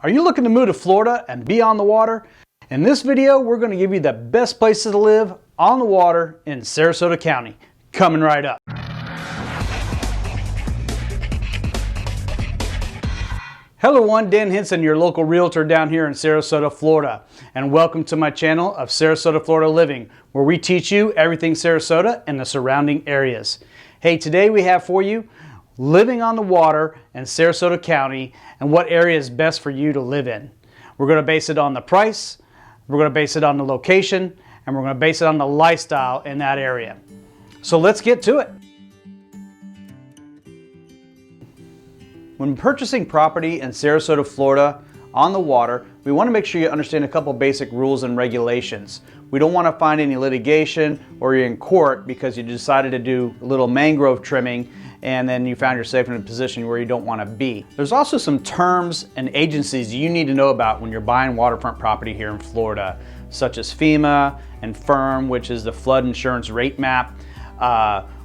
Are you looking to move to Florida and be on the water? In this video, we're going to give you the best places to live on the water in Sarasota County. Coming right up. Hello everyone, Dan Henson, your local realtor down here in Sarasota, Florida. And welcome to my channel of Sarasota, Florida Living, where we teach you everything Sarasota and the surrounding areas. Hey, today we have for you living on the water in Sarasota County and what area is best for you to live in. We're going to base it on the price, we're going to base it on the location, and we're going to base it on the lifestyle in that area. So let's get to it. When purchasing property in Sarasota, Florida on the water, we want to make sure you understand a couple basic rules and regulations. We don't want to find any litigation or you're in court because you decided to do a little mangrove trimming and then you found yourself in a position where you don't want to be. There's also some terms and agencies you need to know about when you're buying waterfront property here in Florida, such as FEMA and FIRM, which is the flood insurance rate map,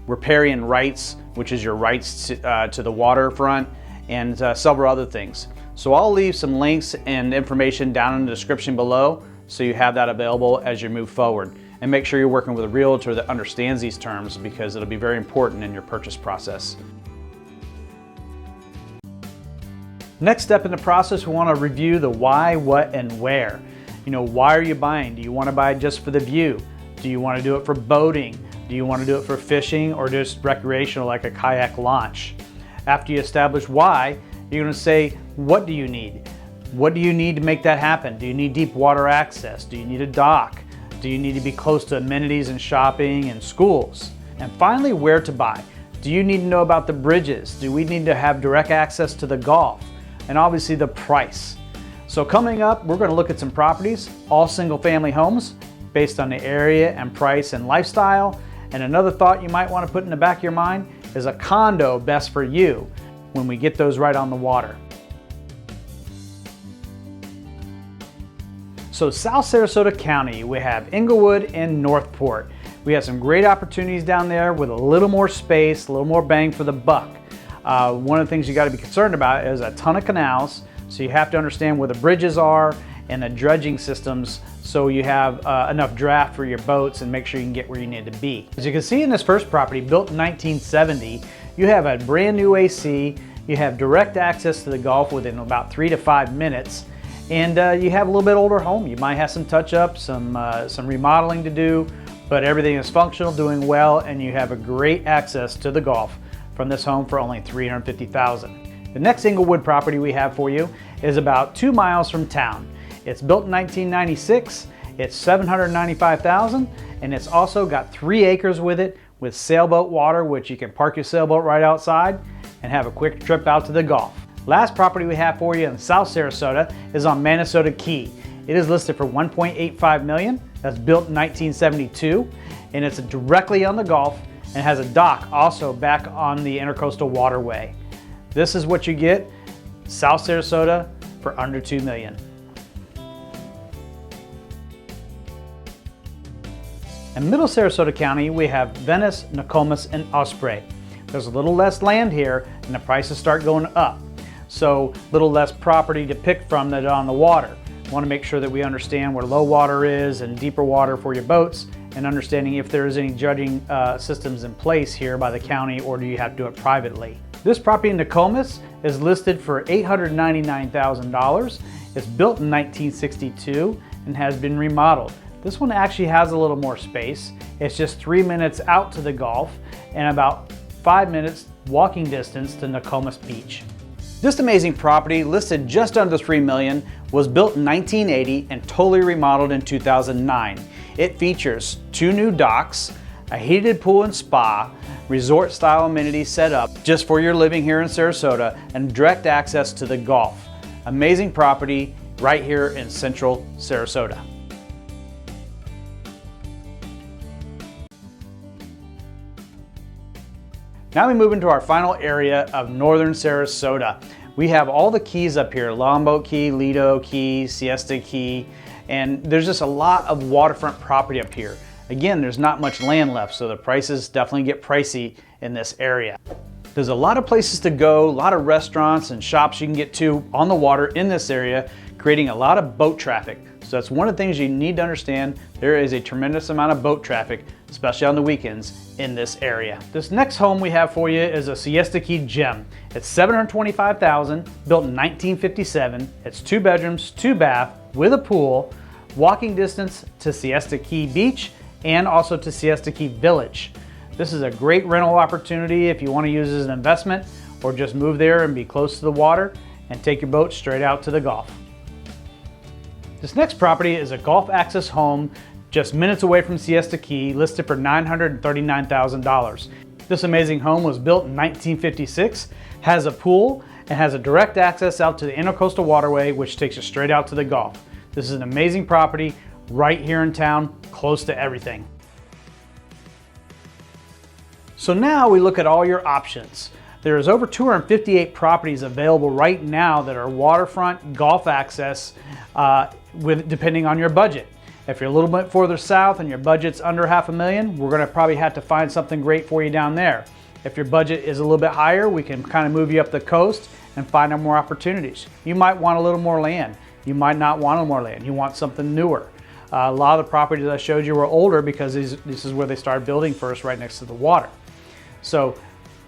riparian rights, which is your rights to the waterfront, and several other things. So I'll leave some links and information down in the description below so you have that available as you move forward. And make sure you're working with a realtor that understands these terms because it'll be very important in your purchase process. Next step in the process, we want to review the why, what, and where. You know, why are you buying? Do you want to buy just for the view? Do you want to do it for boating? Do you want to do it for fishing or just recreational like a kayak launch? After you establish why, you're going to say, what do you need? What do you need to make that happen? Do you need deep water access? Do you need a dock? Do you need to be close to amenities and shopping and schools? And finally, where to buy. Do you need to know about the bridges? Do we need to have direct access to the Gulf? And obviously the price. So coming up, we're going to look at some properties, all single family homes based on the area and price and lifestyle. And another thought you might want to put in the back of your mind is a condo best for you when we get those right on the water. So South Sarasota County, we have Inglewood and Northport. We have some great opportunities down there with a little more space, a little more bang for the buck. One of the things you got to be concerned about is a ton of canals, so you have to understand where the bridges are and the dredging systems so you have enough draft for your boats and make sure you can get where you need to be. As you can see in this first property, built in 1970, you have a brand new AC, you have direct access to the Gulf within about 3 to 5 minutes, and you have a little bit older home. You might have some touch-ups, some remodeling to do, but everything is functional, doing well, and you have a great access to the Gulf from this home for only $350,000. The next Inglewood property we have for you is about 2 miles from town. It's built in 1996, it's $795,000, and it's also got 3 acres with it with sailboat water, which you can park your sailboat right outside and have a quick trip out to the Gulf. Last property we have for you in South Sarasota is on Manasota Key. It is listed for $1.85 million. That's built in 1972, and it's directly on the Gulf and has a dock also back on the Intercoastal Waterway. This is what you get, South Sarasota, for under $2 million. In Middle Sarasota County, we have Venice, Nokomis, and Osprey. There's a little less land here and the prices start going up. So a little less property to pick from that on the water. We want to make sure that we understand where low water is and deeper water for your boats, and understanding if there is any dredging systems in place here by the county, or do you have to do it privately. This property in Nokomis is listed for $899,000. It's built in 1962 and has been remodeled. This one actually has a little more space. It's just 3 minutes out to the Gulf and about 5 minutes walking distance to Nokomis Beach. This amazing property, listed just under $3 million, was built in 1980 and totally remodeled in 2009. It features 2 new docks, a heated pool and spa, resort-style amenities set up just for your living here in Sarasota, and direct access to the Gulf. Amazing property right here in Central Sarasota. Now we move into our final area of Northern Sarasota. We have all the keys up here, Longboat Key, Lido Key, Siesta Key, and there's just a lot of waterfront property up here. Again, there's not much land left, so the prices definitely get pricey in this area. There's a lot of places to go, a lot of restaurants and shops you can get to on the water in this area, creating a lot of boat traffic. So that's one of the things you need to understand. There is a tremendous amount of boat traffic, especially on the weekends in this area. This next home we have for you is a Siesta Key gem. It's $725,000, built in 1957. It's 2 bedrooms, 2 bath with a pool, walking distance to Siesta Key Beach and also to Siesta Key Village. This is a great rental opportunity if you want to use it as an investment or just move there and be close to the water and take your boat straight out to the Gulf. This next property is a Gulf access home just minutes away from Siesta Key, listed for $939,000. This amazing home was built in 1956, has a pool, and has a direct access out to the Intercoastal Waterway, which takes you straight out to the Gulf. This is an amazing property right here in town, close to everything. So now we look at all your options. There's over 258 properties available right now that are waterfront, Gulf access, depending on your budget. If you're a little bit further south and your budget's under $500,000, we're gonna probably have to find something great for you down there. If your budget is a little bit higher, we can kind of move you up the coast and find out more opportunities. You might want a little more land. You might not want a little more land. You want something newer. A lot of the properties I showed you were older because this is where they started building first, right next to the water. So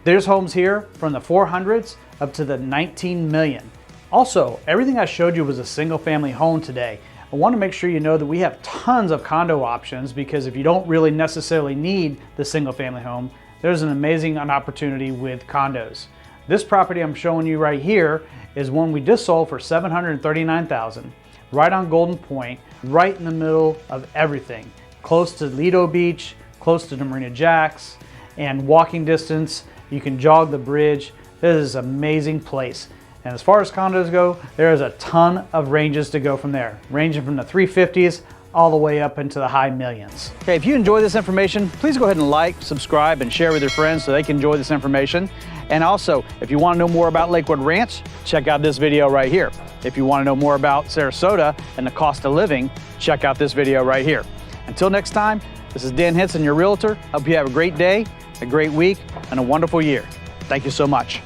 there's homes here from the 400s up to the 19 million. Also, everything I showed you was a single family home today. I want to make sure you know that we have tons of condo options, because if you don't really necessarily need the single family home, there's an amazing opportunity with condos. This property I'm showing you right here is one we just sold for $739,000, right on Golden Point, right in the middle of everything. Close to Lido Beach, close to the Marina Jacks, and walking distance. You can jog the bridge. This is an amazing place. And as far as condos go, there is a ton of ranges to go from there, ranging from the 350s all the way up into the high millions. Okay, if you enjoy this information, please go ahead and like, subscribe, and share with your friends so they can enjoy this information. And also, if you want to know more about Lakewood Ranch, check out this video right here. If you want to know more about Sarasota and the cost of living, check out this video right here. Until next time, this is Dan Henson, your realtor. Hope you have a great day, a great week, and a wonderful year. Thank you so much.